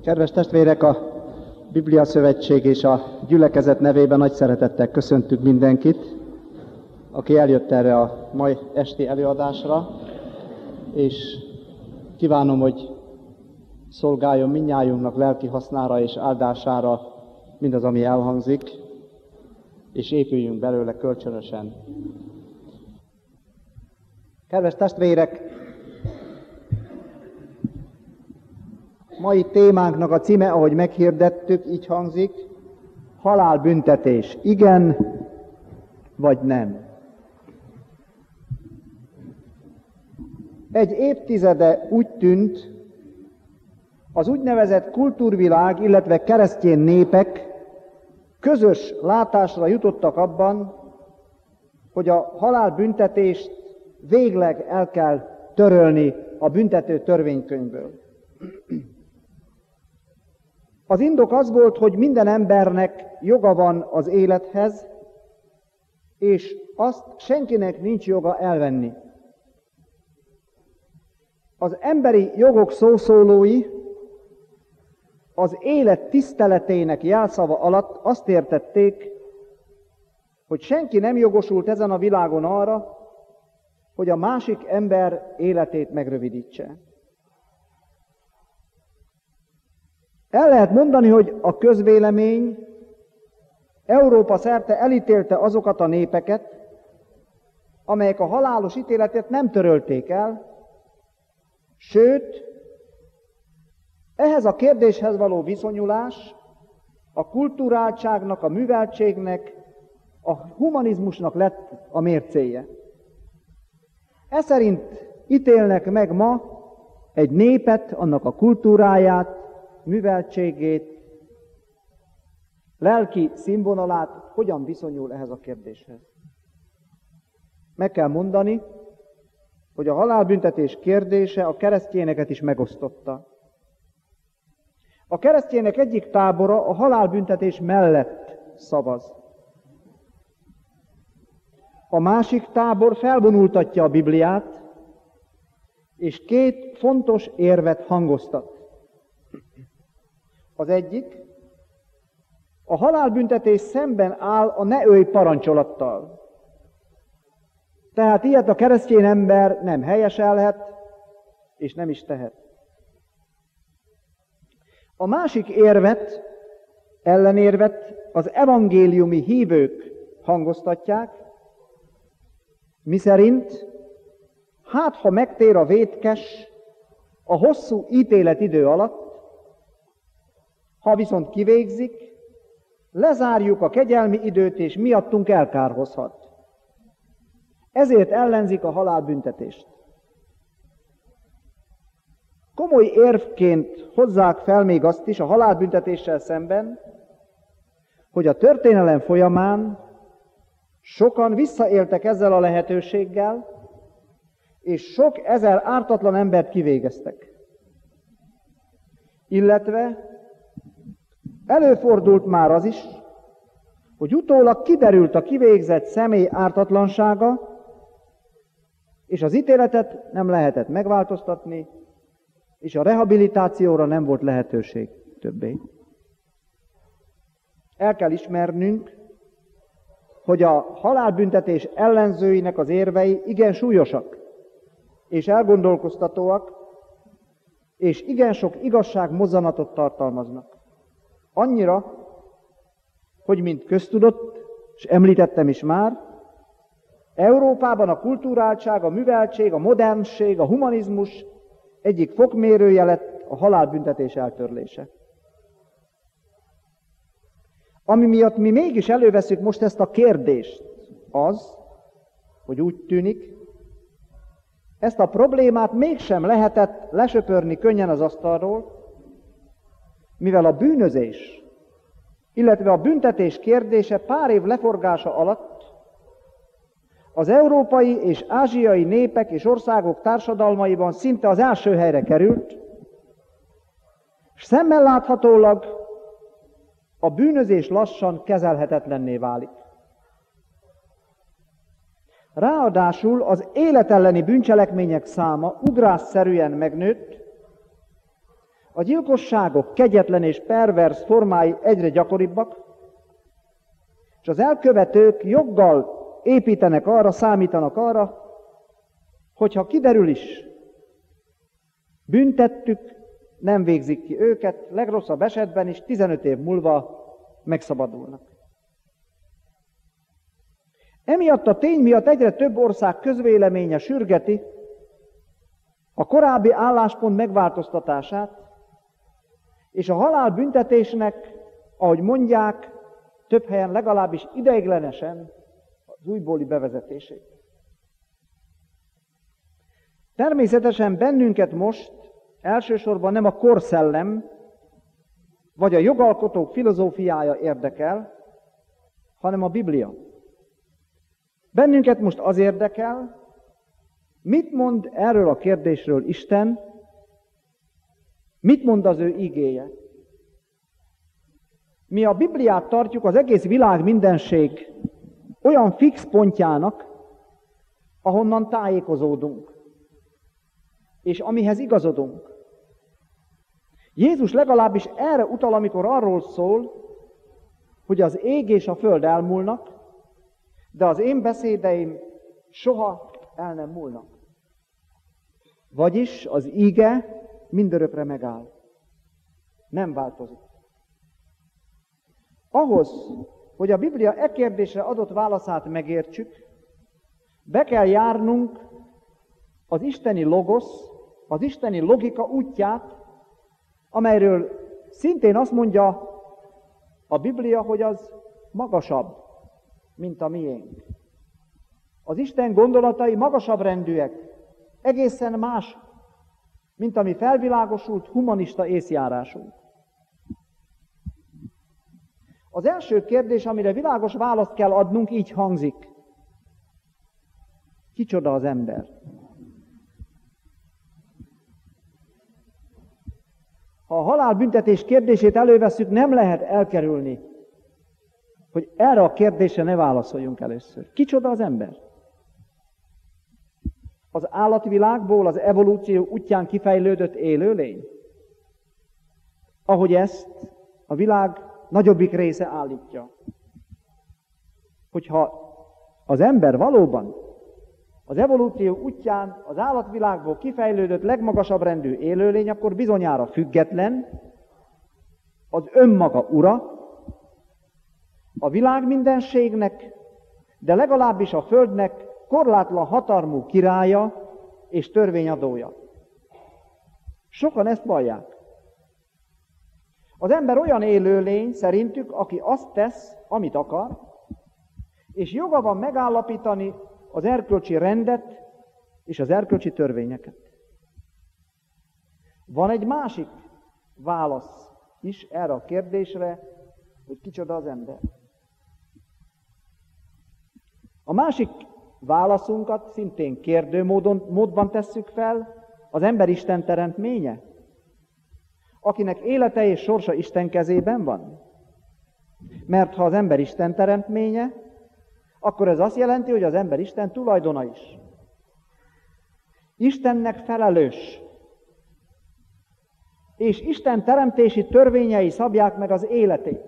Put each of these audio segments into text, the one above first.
Kedves testvérek, a Biblia Szövetség és a gyülekezet nevében nagy szeretettel köszöntünk mindenkit, aki eljött erre a mai esti előadásra, és kívánom, hogy szolgáljon mindnyájunknak lelki hasznára és áldására mindaz, ami elhangzik, és épüljünk belőle kölcsönösen. Kedves testvérek, mai témánknak a címe, ahogy meghirdettük, így hangzik: halálbüntetés. Igen vagy nem? Egy évtizede úgy tűnt, az úgynevezett kultúrvilág, illetve keresztény népek közös látásra jutottak abban, hogy a halálbüntetést végleg el kell törölni a büntető törvénykönyvből. Az indok az volt, hogy minden embernek joga van az élethez, és azt senkinek nincs joga elvenni. Az emberi jogok szószólói az élet tiszteletének jelszava alatt azt értették, hogy senki nem jogosult ezen a világon arra, hogy a másik ember életét megrövidítse. El lehet mondani, hogy a közvélemény Európa szerte elítélte azokat a népeket, amelyek a halálos ítéletet nem törölték el, sőt, ehhez a kérdéshez való viszonyulás a kulturáltságnak, a műveltségnek, a humanizmusnak lett a mércéje. Ez szerint ítélnek meg ma egy népet, annak a kultúráját, műveltségét, lelki színvonalát, hogyan viszonyul ehhez a kérdéshez. Meg kell mondani, hogy a halálbüntetés kérdése a keresztényeket is megosztotta. A keresztények egyik tábora a halálbüntetés mellett szavaz. A másik tábor felvonultatja a Bibliát, és két fontos érvet hangoztat. Az egyik, a halálbüntetés szemben áll a ne ölj parancsolattal. Tehát ilyet a keresztény ember nem helyeselhet, és nem is tehet. A másik érvet, ellenérvet az evangéliumi hívők hangoztatják, miszerint, hát ha megtér a vétkes a hosszú ítéletidő alatt, ha viszont kivégzik, lezárjuk a kegyelmi időt, és miattunk elkárhozhat. Ezért ellenzik a halálbüntetést. Komoly érvként hozzák fel még azt is a halálbüntetéssel szemben, hogy a történelem folyamán sokan visszaéltek ezzel a lehetőséggel, és sok ezer ártatlan embert kivégeztek. Illetve előfordult már az is, hogy utólag kiderült a kivégzett személy ártatlansága, és az ítéletet nem lehetett megváltoztatni, és a rehabilitációra nem volt lehetőség többé. El kell ismernünk, hogy a halálbüntetés ellenzőinek az érvei igen súlyosak, és elgondolkoztatóak, és igen sok igazságmozzanatot tartalmaznak. Annyira, hogy mint köztudott, és említettem is már, Európában a kulturáltság, a műveltség, a modernség, a humanizmus egyik fokmérője lett a halálbüntetés eltörlése. Ami miatt mi mégis előveszünk most ezt a kérdést, az, hogy úgy tűnik, ezt a problémát mégsem lehetett lesöpörni könnyen az asztalról, mivel a bűnözés, illetve a büntetés kérdése pár év leforgása alatt az európai és ázsiai népek és országok társadalmaiban szinte az első helyre került, és szemmel láthatólag a bűnözés lassan kezelhetetlenné válik. Ráadásul az életelleni bűncselekmények száma ugrásszerűen megnőtt, A gyilkosságok kegyetlen és pervers formái egyre gyakoribbak, és az elkövetők joggal építenek arra, számítanak arra, hogyha kiderül is, büntettük, nem végzik ki őket, legrosszabb esetben is 15 év múlva megszabadulnak. Emiatt a tény miatt egyre több ország közvéleménye sürgeti a korábbi álláspont megváltoztatását, és a halálbüntetésnek, ahogy mondják, több helyen legalábbis ideiglenesen az újbóli bevezetését. Természetesen bennünket most elsősorban nem a korszellem, vagy a jogalkotók filozófiája érdekel, hanem a Biblia. Bennünket most az érdekel, mit mond erről a kérdésről Isten, mit mond az ő igéje. Mi a Bibliát tartjuk az egész világ mindenség olyan fix pontjának, ahonnan tájékozódunk, és amihez igazodunk. Jézus legalábbis erre utal, amikor arról szól, hogy az ég és a föld elmúlnak, de az én beszédeim soha el nem múlnak. Vagyis az íge mindörökre megáll. Nem változik. Ahhoz, hogy a Biblia e kérdésre adott válaszát megértsük, be kell járnunk az isteni logosz, az isteni logika útját, amelyről szintén azt mondja a Biblia, hogy az magasabb, mint a miénk. Az Isten gondolatai magasabb rendűek, egészen más, mint a mi felvilágosult humanista észjárásunk. Az első kérdés, amire világos választ kell adnunk, így hangzik. Kicsoda az ember? Ha a halálbüntetés kérdését elővesszük, nem lehet elkerülni, hogy erre a kérdésre ne válaszoljunk először. Kicsoda az ember? Az állatvilágból az evolúció útján kifejlődött élőlény? Ahogy ezt a világ nagyobbik része állítja. Hogyha az ember valóban az evolúció útján az állatvilágból kifejlődött legmagasabb rendű élőlény, akkor bizonyára független, az önmaga ura, a világ mindenségnek, de legalábbis a földnek korlátlan hatalmú királya és törvényadója. Sokan ezt vallják. Az ember olyan élőlény szerintük, aki azt tesz, amit akar, és joga van megállapítani az erkölcsi rendet és az erkölcsi törvényeket. Van egy másik válasz is erre a kérdésre, hogy kicsoda az ember. A másik válaszunkat szintén kérdőmódban tesszük fel, az ember Isten teremtménye, akinek élete és sorsa Isten kezében van. Mert ha az ember Isten teremtménye, akkor ez azt jelenti, hogy az ember Isten tulajdona is. Istennek felelős. És Isten teremtési törvényei szabják meg az életét,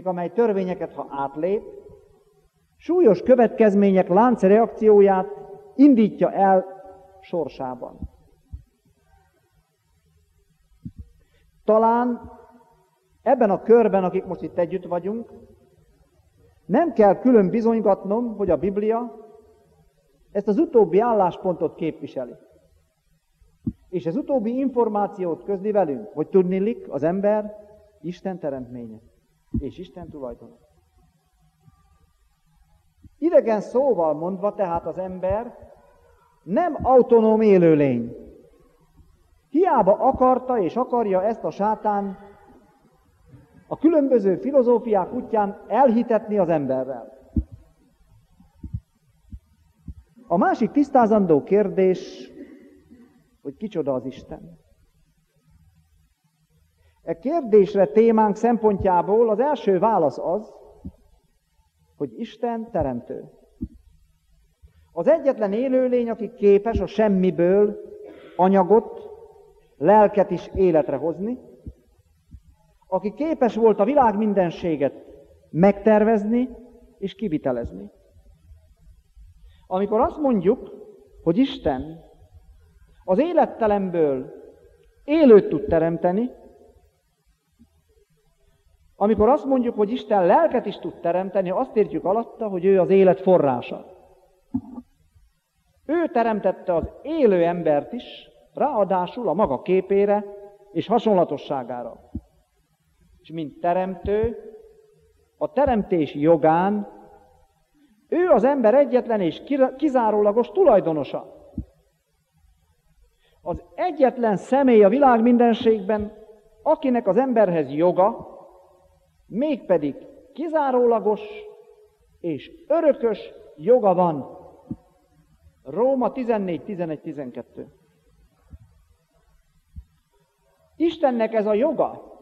amely törvényeket, ha átlép, súlyos következmények láncreakcióját indítja el sorsában. Talán ebben a körben, akik most itt együtt vagyunk, nem kell külön bizonygatnom, hogy a Biblia ezt az utóbbi álláspontot képviseli. És ez utóbbi információt közli velünk, hogy tudniillik az ember Isten teremtménye és Isten tulajdona. Idegen szóval mondva tehát az ember nem autonóm élőlény. Hiába akarta és akarja ezt a sátán a különböző filozófiák útján elhitetni az emberrel. A másik tisztázandó kérdés, hogy kicsoda az Isten. E kérdésre témánk szempontjából az első válasz az, hogy Isten teremtő. Az egyetlen élőlény, aki képes a semmiből anyagot, lelket is életre hozni, aki képes volt a világ mindenséget megtervezni és kivitelezni. Amikor azt mondjuk, hogy Isten az élettelemből élőt tud teremteni, amikor azt mondjuk, hogy Isten lelket is tud teremteni, azt értjük alatta, hogy ő az élet forrása. Ő teremtette az élő embert is, ráadásul a maga képére és hasonlatosságára. És mint teremtő, a teremtés jogán ő az ember egyetlen és kizárólagos tulajdonosa. Az egyetlen személy a világ mindenségben, akinek az emberhez joga, mégpedig kizárólagos és örökös joga van. Róma 14:11-12. Istennek ez a joga,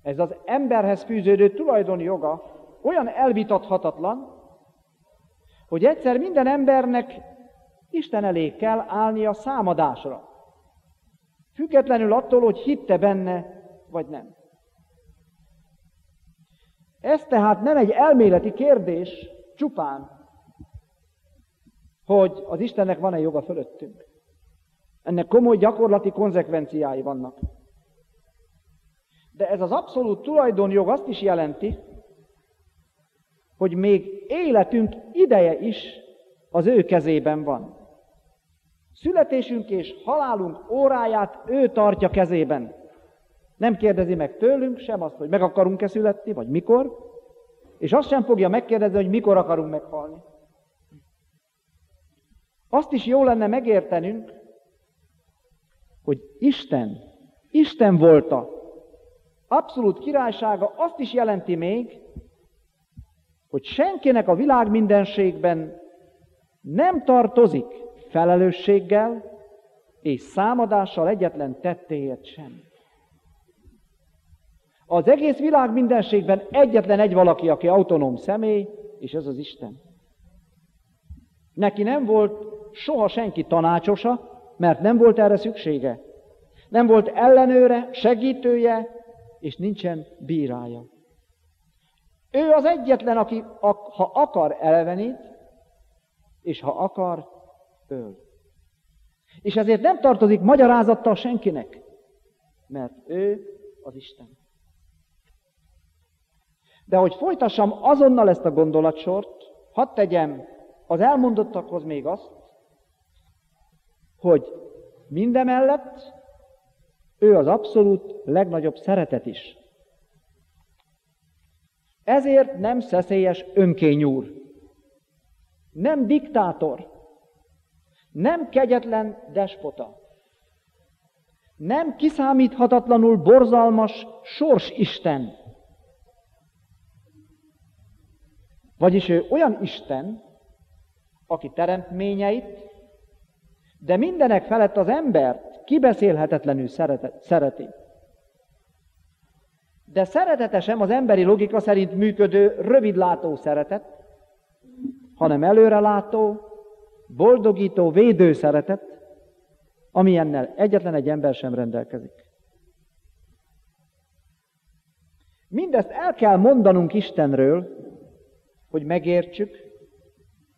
ez az emberhez fűződő tulajdonjoga olyan elvitathatatlan, hogy egyszer minden embernek Isten elé kell állnia számadásra. Függetlenül attól, hogy hitte benne, vagy nem. Ez tehát nem egy elméleti kérdés csupán, hogy az Istennek van-e joga fölöttünk. Ennek komoly gyakorlati konzekvenciái vannak. De ez az abszolút tulajdonjog azt is jelenti, hogy még életünk ideje is az ő kezében van. Születésünk és halálunk óráját ő tartja kezében. Nem kérdezi meg tőlünk sem azt, hogy meg akarunk-e születni, vagy mikor, és azt sem fogja megkérdezni, hogy mikor akarunk meghalni. Azt is jó lenne megértenünk, hogy Isten volta, abszolút királysága azt is jelenti még, hogy senkinek a világ mindenségben nem tartozik felelősséggel és számadással egyetlen tettéért sem. Az egész világ mindenségben egyetlen egy valaki, aki autonóm személy, és ez az Isten. Neki nem volt soha senki tanácsosa, mert nem volt erre szüksége. Nem volt ellenőre, segítője, és nincsen bírája. Ő az egyetlen, aki ha akar elvenít, és ha akar öl. És ezért nem tartozik magyarázattal senkinek, mert ő az Isten. De hogy folytassam azonnal ezt a gondolatsort, hadd tegyem az elmondottakhoz még azt, hogy mindemellett ő az abszolút legnagyobb szeretet is. Ezért nem szeszélyes önkényúr, nem diktátor, nem kegyetlen despota, nem kiszámíthatatlanul borzalmas sorsisten. Vagyis ő olyan Isten, aki teremtményeit, de mindenek felett az embert kibeszélhetetlenül szereti. De szeretete sem az emberi logika szerint működő, rövidlátó szeretet, hanem előrelátó, boldogító, védő szeretet, amilyennel egyetlen egy ember sem rendelkezik. Mindezt el kell mondanunk Istenről, hogy megértsük,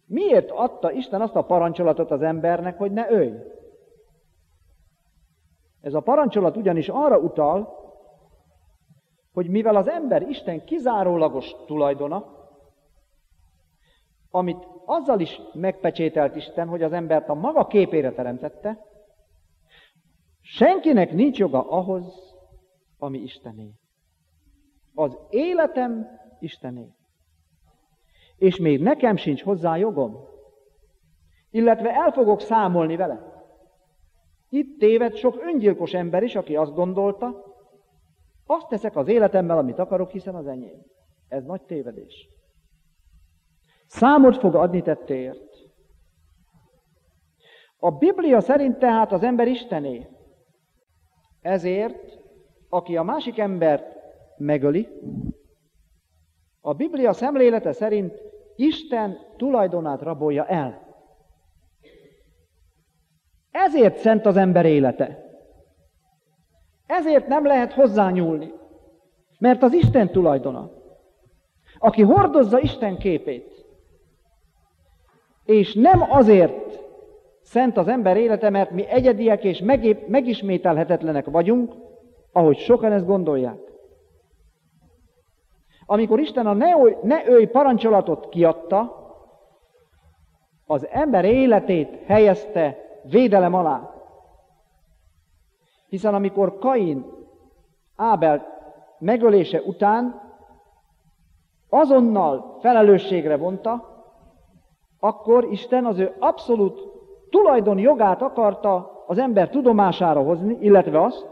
miért adta Isten azt a parancsolatot az embernek, hogy ne ölj. Ez a parancsolat ugyanis arra utal, hogy mivel az ember Isten kizárólagos tulajdona, amit azzal is megpecsételt Isten, hogy az embert a maga képére teremtette, senkinek nincs joga ahhoz, ami Istené. Az életem Istené. És még nekem sincs hozzá jogom, illetve el fogok számolni vele. Itt téved sok öngyilkos ember is, aki azt gondolta, azt teszek az életemmel, amit akarok, hiszen az enyém. Ez nagy tévedés. Számot fog adni tettéért. A Biblia szerint tehát az ember Istené. Ezért, aki a másik embert megöli, a Biblia szemlélete szerint Isten tulajdonát rabolja el. Ezért szent az ember élete. Ezért nem lehet hozzányúlni, mert az Isten tulajdona. Aki hordozza Isten képét, és nem azért szent az ember élete, mert mi egyediek és megismételhetetlenek vagyunk, ahogy sokan ezt gondolják. Amikor Isten a ne ölj parancsolatot kiadta, az ember életét helyezte védelem alá. Hiszen amikor Kain Ábel megölése után azonnal felelősségre vonta, akkor Isten az ő abszolút tulajdonjogát akarta az ember tudomására hozni, illetve azt,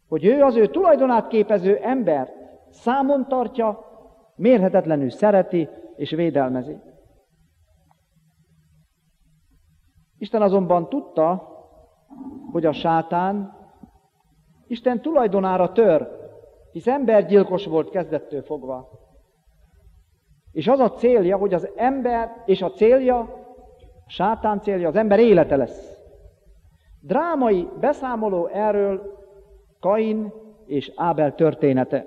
hogy ő az ő tulajdonát képező embert számon tartja, mérhetetlenül szereti és védelmezi. Isten azonban tudta, hogy a sátán Isten tulajdonára tör, hisz embergyilkos volt kezdettől fogva. És az a célja, hogy az ember, és a célja, a sátán célja az ember élete lesz. Drámai beszámoló erről Kain és Ábel története.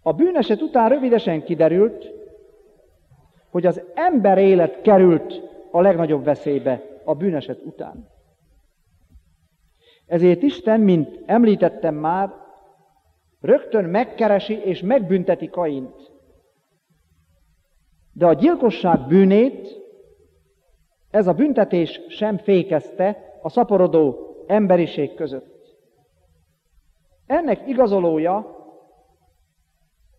A bűneset után rövidesen kiderült, hogy az ember élet került a legnagyobb veszélybe a bűneset után. Ezért Isten, mint említettem már, rögtön megkeresi és megbünteti Kaint. De a gyilkosság bűnét ez a büntetés sem fékezte a szaporodó emberiség között. Ennek igazolója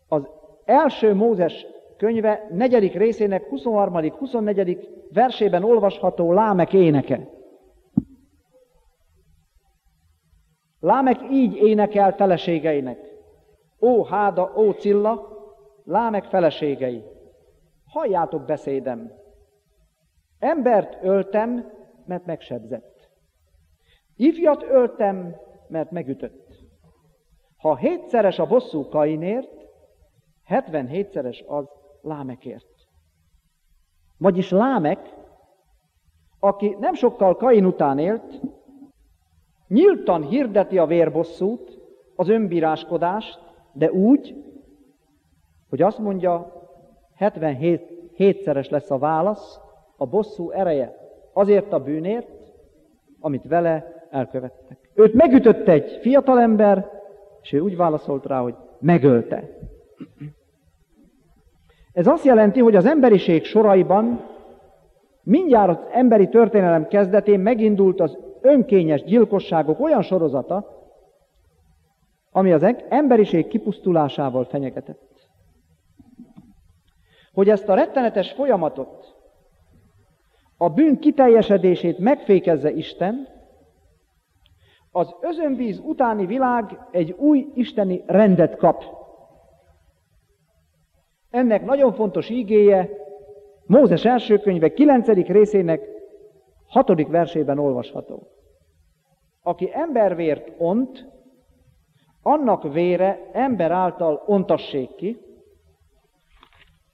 az első Mózes könyve 4. részének 23.-24. versében olvasható Lámek éneke. Lámek így énekel feleségeinek. Ó Háda, ó Cilla, Lámek feleségei, halljátok beszédem. Embert öltem, mert megsebzett. Ifjat öltem, mert megütött. Ha 7-szeres a bosszú Kainért, 77-szeres az Lámekért. Vagyis Lámek, aki nem sokkal Kain után élt, nyíltan hirdeti a vérbosszút, az önbíráskodást, de úgy, hogy azt mondja, 77-szeres lesz a válasz, a bosszú ereje azért a bűnért, amit vele elkövettek. Őt megütött egy fiatalember, és ő úgy válaszolt rá, hogy megölte. Ez azt jelenti, hogy az emberiség soraiban mindjárt az emberi történelem kezdetén megindult az önkényes gyilkosságok olyan sorozata, ami az emberiség kipusztulásával fenyegetett. Hogy ezt a rettenetes folyamatot, a bűn kiteljesedését megfékezze Isten, az özönvíz utáni világ egy új isteni rendet kap. Ennek nagyon fontos ígéje Mózes első könyve 9. részének 6. versében olvasható. Aki embervért ont, annak vére ember által ontassék ki,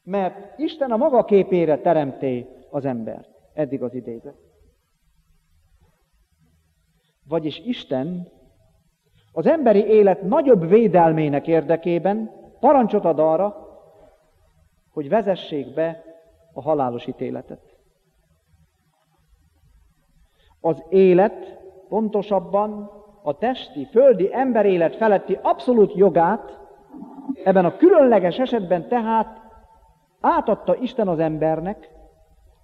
mert Isten a maga képére teremté az embert. Eddig az idézet. Vagyis Isten az emberi élet nagyobb védelmének érdekében parancsot ad arra, hogy vezessék be a halálos ítéletet. Az élet, pontosabban a testi, földi emberélet feletti abszolút jogát, ebben a különleges esetben tehát átadta Isten az embernek,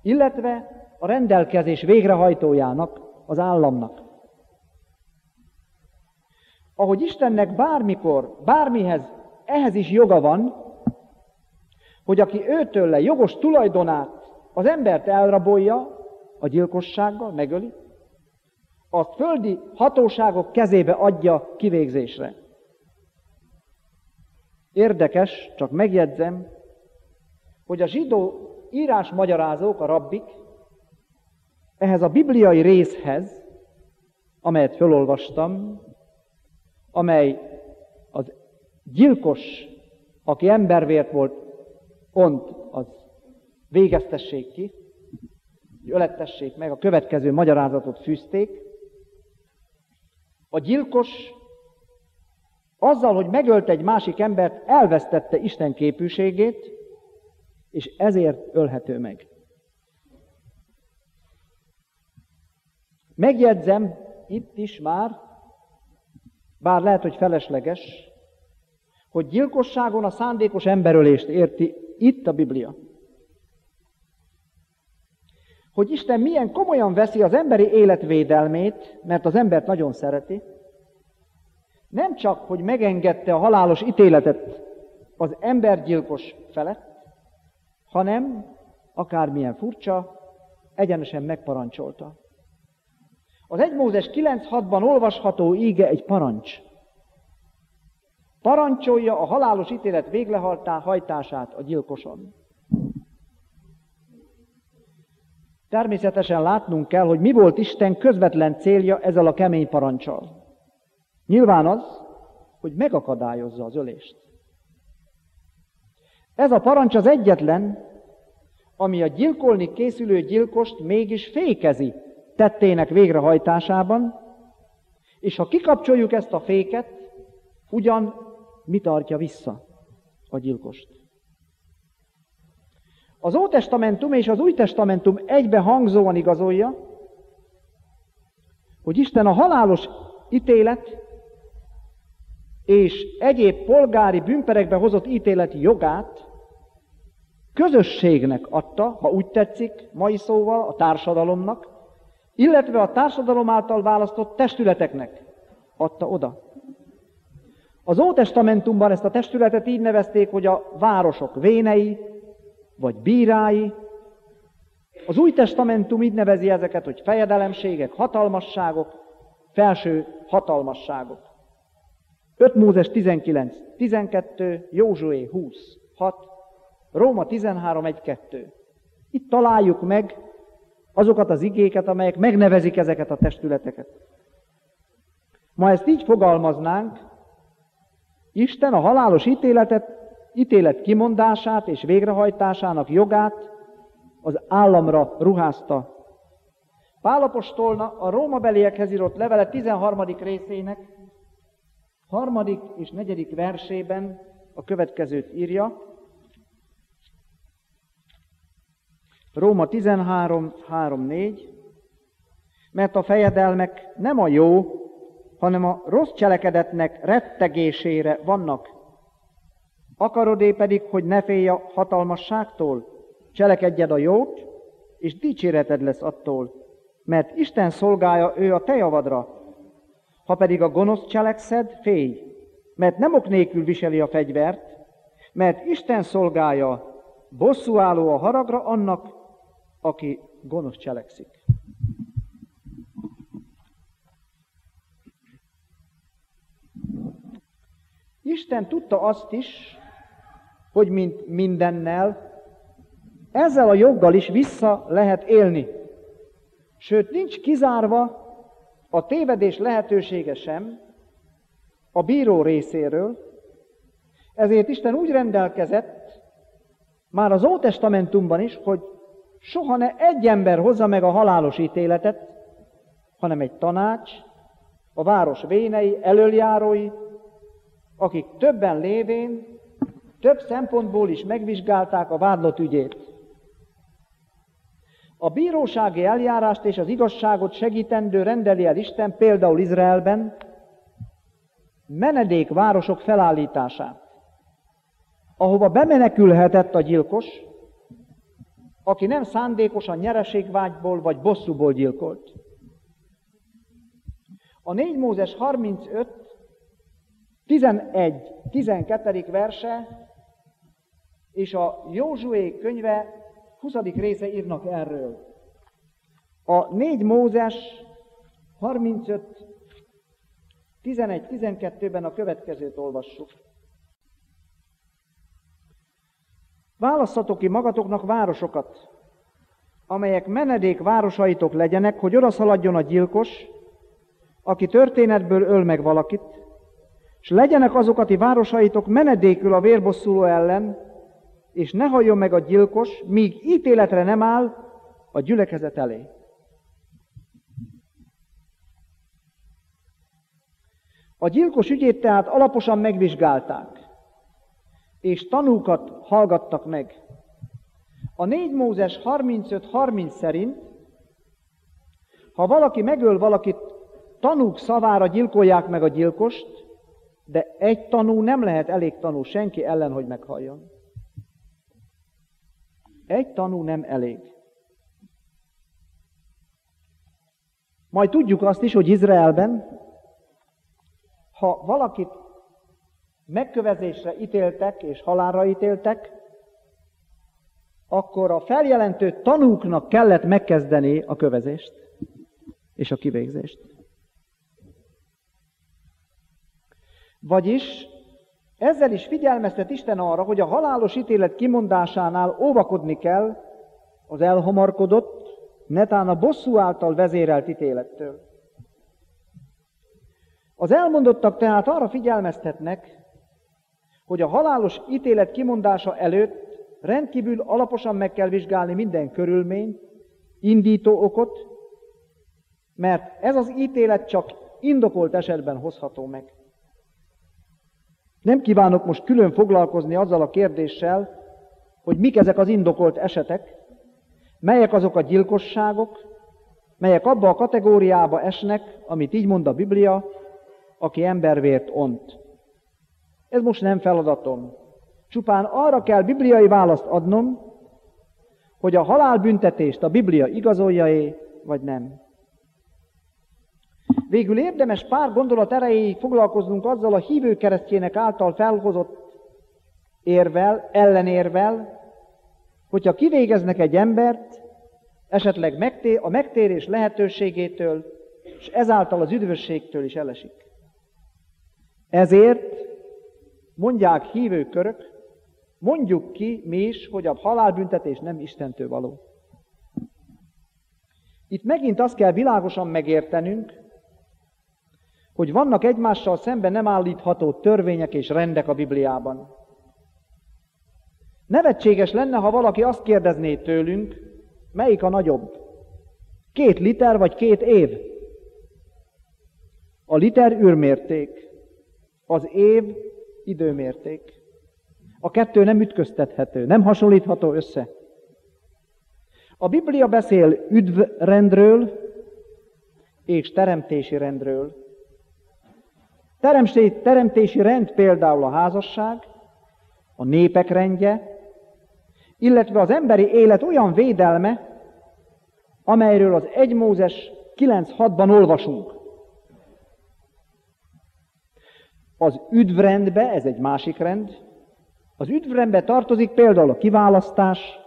illetve a rendelkezés végrehajtójának, az államnak. Ahogy Istennek bármikor, bármihez, ehhez is joga van, hogy aki őtőle jogos tulajdonát, az embert elrabolja a gyilkossággal, megöli, azt földi hatóságok kezébe adja kivégzésre. Érdekes, csak megjegyzem, hogy a zsidó írásmagyarázók, a rabbik, ehhez a bibliai részhez, amelyet felolvastam, amely az gyilkos, aki embervért volt, ont, az végeztessék ki. hogy ölettessék meg, a következő magyarázatot fűzték. A gyilkos azzal, hogy megölt egy másik embert, elvesztette Isten képűségét, és ezért ölhető meg. Megjegyzem itt is már, bár lehet, hogy felesleges, hogy gyilkosságon a szándékos emberölést érti itt a Biblia. Hogy Isten milyen komolyan veszi az emberi élet védelmét, mert az embert nagyon szereti, nem csak, hogy megengedte a halálos ítéletet az embergyilkos felett, hanem, akármilyen furcsa, egyenesen megparancsolta. Az 1 Mózes 9.6-ban olvasható íge egy parancs. Parancsolja a halálos ítélet végrehajtását a gyilkoson. Természetesen látnunk kell, hogy mi volt Isten közvetlen célja ezzel a kemény paranccsal. Nyilván az, hogy megakadályozza az ölést. Ez a parancs az egyetlen, ami a gyilkolni készülő gyilkost mégis fékezi tettének végrehajtásában, és ha kikapcsoljuk ezt a féket, ugyan mi tartja vissza a gyilkost? Az Ótestamentum és az Új Testamentum egybehangzóan igazolja, hogy Isten a halálos ítélet és egyéb polgári bűnperekbe hozott ítélet jogát közösségnek adta, ha úgy tetszik, mai szóval a társadalomnak, illetve a társadalom által választott testületeknek adta oda. Az Ótestamentumban ezt a testületet így nevezték, hogy a városok vénei, vagy bírái. Az Új Testamentum így nevezi ezeket, hogy fejedelemségek, hatalmasságok, felső hatalmasságok. 5 Mózes 19.12, Józsué 20.6, Róma 13.1.2. Itt találjuk meg azokat az igéket, amelyek megnevezik ezeket a testületeket. Ma ezt így fogalmaznánk, Isten a halálos ítélet kimondását és végrehajtásának jogát az államra ruházta. Pál apostol a rómabeliekhez írott levele 13. részének 3. és 4. versében a következőt írja. Róma 13, 3, 4. Mert a fejedelmek nem a jó, hanem a rossz cselekedetnek rettegésére vannak. Akarod-e pedig, hogy ne félj a hatalmasságtól? Cselekedjed a jót, és dicséreted lesz attól, mert Isten szolgálja ő a te javadra. Ha pedig a gonosz cselekszed, félj, mert nem ok nélkül viseli a fegyvert, mert Isten szolgálja, bosszúálló a haragra annak, aki gonosz cselekszik. Isten tudta azt is, hogy mint mindennel, ezzel a joggal is vissza lehet élni. Sőt, nincs kizárva a tévedés lehetősége sem a bíró részéről, ezért Isten úgy rendelkezett, már az Ótestamentumban is, hogy soha ne egy ember hozza meg a halálos ítéletet, hanem egy tanács, a város vénei, elöljárói, akik többen lévén, több szempontból is megvizsgálták a vádlott ügyét. A bírósági eljárást és az igazságot segítendő rendeli el Isten például Izraelben menedékvárosok felállítását, ahova bemenekülhetett a gyilkos, aki nem szándékosan nyereségvágyból vagy bosszúból gyilkolt. A 4 Mózes 35, 11-12. verse és a Józsué könyve 20. része írnak erről. A 4 Mózes 35, 11-12-ben a következőt olvassuk. Válasszatok ki magatoknak városokat, amelyek menedék városaitok legyenek, hogy odaszaladjon a gyilkos, aki történetből öl meg valakit, és legyenek azokat városaitok menedékül a vérbosszuló ellen, és ne halljon meg a gyilkos, míg ítéletre nem áll, a gyülekezet elé. A gyilkos ügyét tehát alaposan megvizsgálták, és tanúkat hallgattak meg. A 4 Mózes 35:30 szerint, ha valaki megöl valakit, tanúk szavára gyilkolják meg a gyilkost, de egy tanú nem lehet elég tanú senki ellen, hogy meghalljon. Egy tanú nem elég. Majd tudjuk azt is, hogy Izraelben, ha valakit megkövezésre ítéltek és halálra ítéltek, akkor a feljelentő tanúknak kellett megkezdeni a kövezést és a kivégzést. Vagyis ezzel is figyelmeztet Isten arra, hogy a halálos ítélet kimondásánál óvakodni kell az elhamarkodott, netán a bosszú által vezérelt ítélettől. Az elmondottak tehát arra figyelmeztetnek, hogy a halálos ítélet kimondása előtt rendkívül alaposan meg kell vizsgálni minden körülményt, indító okot, mert ez az ítélet csak indokolt esetben hozható meg. Nem kívánok most külön foglalkozni azzal a kérdéssel, hogy mik ezek az indokolt esetek, melyek azok a gyilkosságok, melyek abba a kategóriába esnek, amit így mond a Biblia, aki embervért ont. Ez most nem feladatom. Csupán arra kell bibliai választ adnom, hogy a halálbüntetést a Biblia igazolja-e, vagy nem. Végül érdemes pár gondolat erejéig foglalkoznunk azzal a hívő keresztjének által felhozott érvel, ellenérvel, hogyha kivégeznek egy embert, esetleg a megtérés lehetőségétől, és ezáltal az üdvösségtől is elesik. Ezért mondják hívő körök, mondjuk ki mi is, hogy a halálbüntetés nem Istentől való. Itt megint azt kell világosan megértenünk, hogy vannak egymással szemben nem állítható törvények és rendek a Bibliában. Nevetséges lenne, ha valaki azt kérdezné tőlünk, melyik a nagyobb? 2 liter vagy 2 év? A liter űrmérték, az év időmérték. A kettő nem ütköztethető, nem hasonlítható össze. A Biblia beszél üdvrendről és teremtési rendről. Teremtési rend például a házasság, a népek rendje, illetve az emberi élet olyan védelme, amelyről az 1 Mózes 9:6-ban olvasunk. Az üdvrendbe, ez egy másik rend, az üdvrendbe tartozik például a kiválasztás,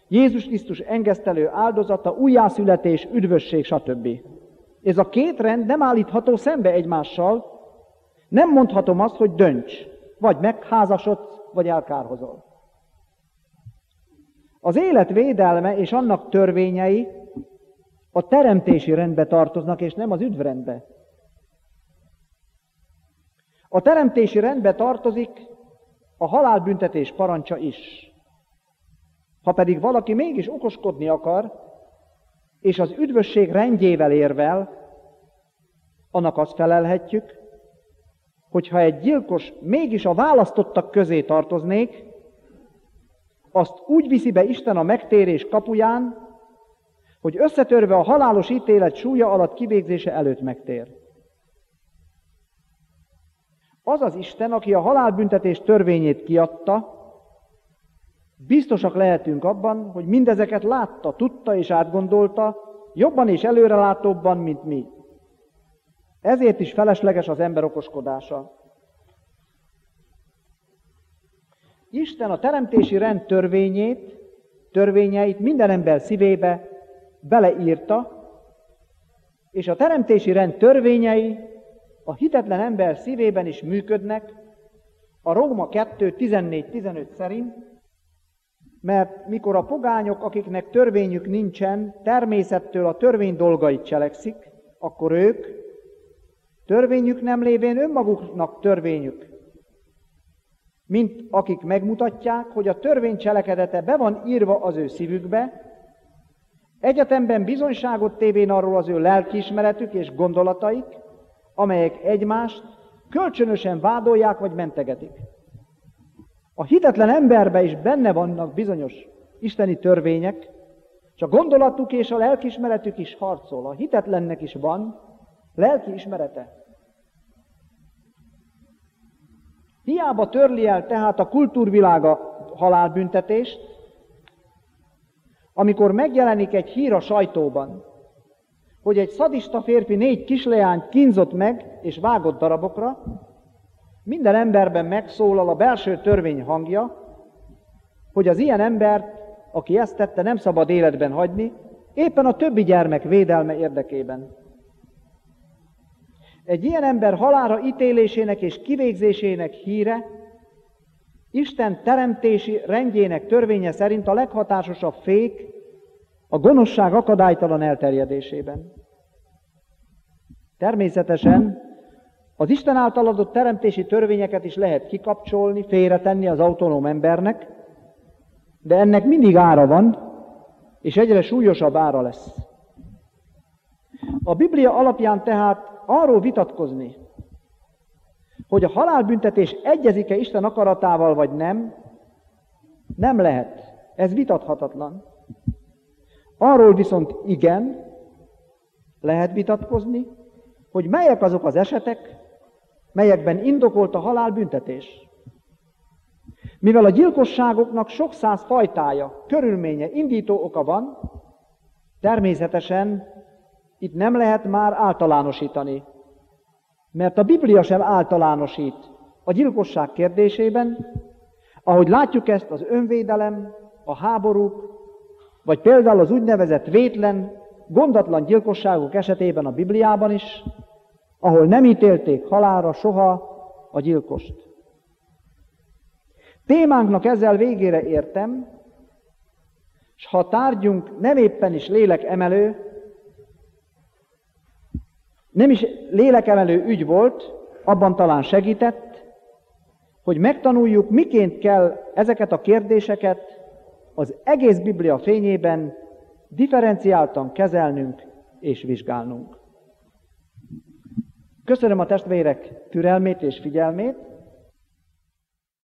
Jézus Krisztus engesztelő áldozata, újjászületés, üdvösség, stb. Ez a 2 rend nem állítható szembe egymással, nem mondhatom azt, hogy dönts, vagy megházasodsz, vagy elkárhozol. Az élet védelme és annak törvényei a teremtési rendbe tartoznak, és nem az üdvrendbe. A teremtési rendbe tartozik a halálbüntetés parancsa is. Ha pedig valaki mégis okoskodni akar, és az üdvösség rendjével érvel, annak azt felelhetjük, hogyha egy gyilkos mégis a választottak közé tartoznék, azt úgy viszi be Isten a megtérés kapuján, hogy összetörve a halálos ítélet súlya alatt kivégzése előtt megtér. Az az Isten, aki a halálbüntetés törvényét kiadta, biztosak lehetünk abban, hogy mindezeket látta, tudta és átgondolta, jobban és előrelátóbban, mint mi. Ezért is felesleges az ember okoskodása. Isten a teremtési rend törvényeit minden ember szívébe beleírta, és a teremtési rend törvényei a hitetlen ember szívében is működnek, a Róma 2:14-15 szerint, mert mikor a pogányok, akiknek törvényük nincsen, természettől a törvény dolgait cselekszik, akkor ők, törvényük nem lévén önmaguknak törvényük, mint akik megmutatják, hogy a törvény cselekedete be van írva az ő szívükbe, Egyetemben bizonyságot tévén arról az ő lelkiismeretük és gondolataik, amelyek egymást kölcsönösen vádolják vagy mentegetik. A hitetlen emberben is benne vannak bizonyos isteni törvények, és a gondolatuk és a lelkiismeretük is harcol. A hitetlennek is van lelkiismerete. Hiába törli el tehát a kultúrvilága halálbüntetést, amikor megjelenik egy hír a sajtóban, hogy egy szadista férfi 4 kisleányt kínzott meg és vágott darabokra, minden emberben megszólal a belső törvény hangja, hogy az ilyen embert, aki ezt tette, nem szabad életben hagyni, éppen a többi gyermek védelme érdekében. Egy ilyen ember halálra ítélésének és kivégzésének híre Isten teremtési rendjének törvénye szerint a leghatásosabb fék a gonoszság akadálytalan elterjedésében. Természetesen az Isten által adott teremtési törvényeket is lehet kikapcsolni, félretenni az autonóm embernek, de ennek mindig ára van, és egyre súlyosabb ára lesz. A Biblia alapján tehát arról vitatkozni, hogy a halálbüntetés egyezik-e Isten akaratával vagy nem, nem lehet. Ez vitathatatlan. Arról viszont igen, lehet vitatkozni, hogy melyek azok az esetek, melyekben indokolt a halálbüntetés. Mivel a gyilkosságoknak sok száz fajtája, körülménye, indító oka van, természetesen itt nem lehet már általánosítani, mert a Biblia sem általánosít a gyilkosság kérdésében, ahogy látjuk ezt az önvédelem, a háborúk, vagy például az úgynevezett vétlen, gondatlan gyilkosságok esetében a Bibliában is, ahol nem ítélték halálra soha a gyilkost. Témánknak ezzel végére értem, és ha a tárgyunk nem éppen is lélekemelő, nem is lélekemelő ügy volt, abban talán segített, hogy megtanuljuk, miként kell ezeket a kérdéseket az egész Biblia fényében differenciáltan kezelnünk és vizsgálnunk. Köszönöm a testvérek türelmét és figyelmét,